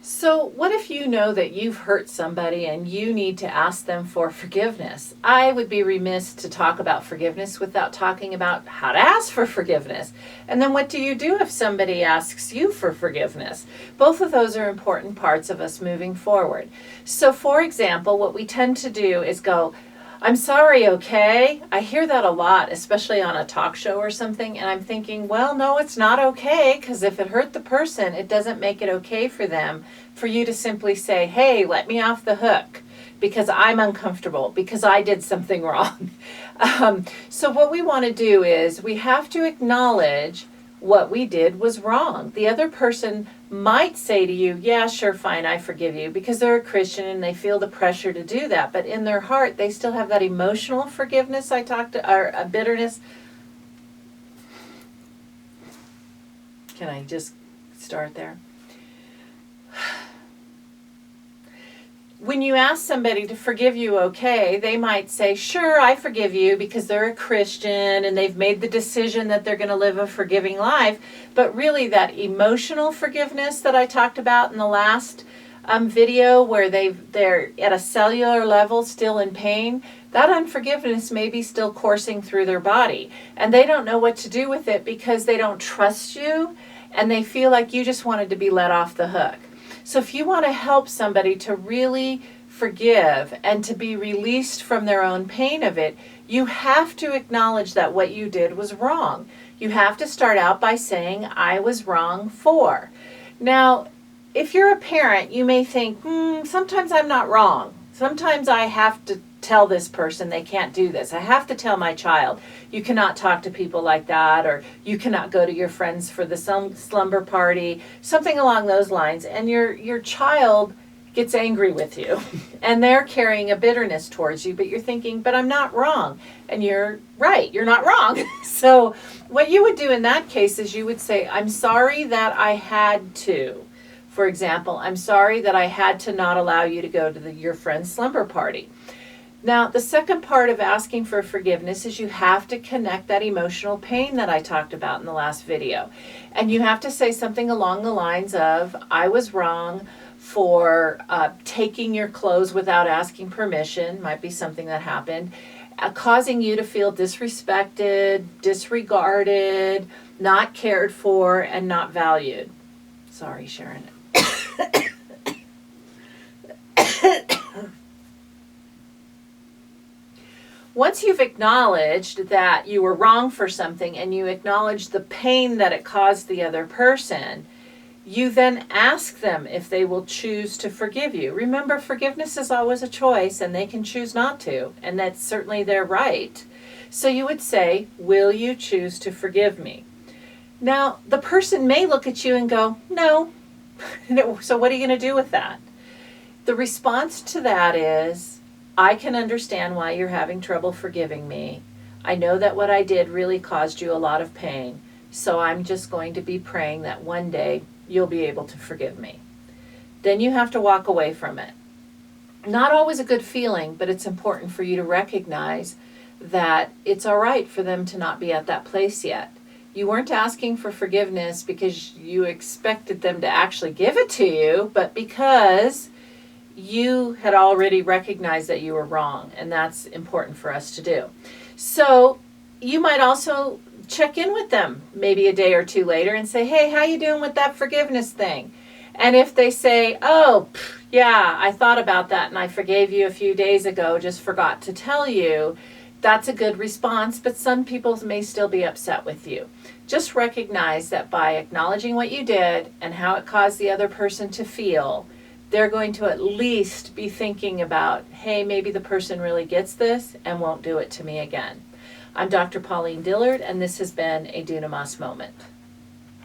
So what if you know that you've hurt somebody and you need to ask them for forgiveness? I would be remiss to talk about forgiveness without talking about how to ask for forgiveness. And then what do you do if somebody asks you for forgiveness? Both of those are important parts of us moving forward. So for example, what we tend to do is go, I'm sorry, okay? I hear that a lot, especially on a talk show or something, and I'm thinking, well, no, it's not okay, because if it hurt the person, it doesn't make it okay for them for you to simply say, hey, let me off the hook, because I'm uncomfortable, because I did something wrong. So what we want to do is we have to acknowledge what we did was wrong. The other person might say to you, yeah, sure, fine, I forgive you, because they're a Christian and they feel the pressure to do that. But in their heart, they still have that emotional forgiveness or a bitterness. Can I just start there? When you ask somebody to forgive you, okay, they might say, sure, I forgive you, because they're a Christian and they've made the decision that they're going to live a forgiving life. But really that emotional forgiveness that I talked about in the last video, where they're at a cellular level still in pain, that unforgiveness may be still coursing through their body. And they don't know what to do with it because they don't trust you and they feel like you just wanted to be let off the hook. So if you want to help somebody to really forgive and to be released from their own pain of it, you have to acknowledge that what you did was wrong. You have to start out by saying, I was wrong for. Now, if you're a parent, you may think, sometimes I'm not wrong. Sometimes I have to tell this person they can't do this. I have to tell my child, you cannot talk to people like that, or you cannot go to your friends for the slumber party, something along those lines. And your child gets angry with you and they're carrying a bitterness towards you, but you're thinking, but I'm not wrong. And you're right, you're not wrong. So what you would do in that case is you would say, I'm sorry that I had to. For example, I'm sorry that I had to not allow you to go to your friend's slumber party. Now, the second part of asking for forgiveness is you have to connect that emotional pain that I talked about in the last video. And you have to say something along the lines of, I was wrong for taking your clothes without asking permission, might be something that happened, causing you to feel disrespected, disregarded, not cared for, and not valued. Sorry, Sharon. Once you've acknowledged that you were wrong for something and you acknowledge the pain that it caused the other person, you then ask them if they will choose to forgive you. Remember, forgiveness is always a choice and they can choose not to, and that's certainly their right. So you would say, will you choose to forgive me? Now, the person may look at you and go, no. So what are you going to do with that? The response to that is, I can understand why you're having trouble forgiving me. I know that what I did really caused you a lot of pain, so I'm just going to be praying that one day you'll be able to forgive me. Then you have to walk away from it. Not always a good feeling, but it's important for you to recognize that it's all right for them to not be at that place yet. You weren't asking for forgiveness because you expected them to actually give it to you, but because you had already recognized that you were wrong, and that's important for us to do. So you might also check in with them maybe a day or two later and say, hey, how you doing with that forgiveness thing? And if they say, oh, yeah, I thought about that and I forgave you a few days ago, just forgot to tell you, that's a good response, but some people may still be upset with you. Just recognize that by acknowledging what you did and how it caused the other person to feel, they're going to at least be thinking about, hey, maybe the person really gets this and won't do it to me again. I'm Dr. Pauline Dillard, and this has been a Dunamis Moment.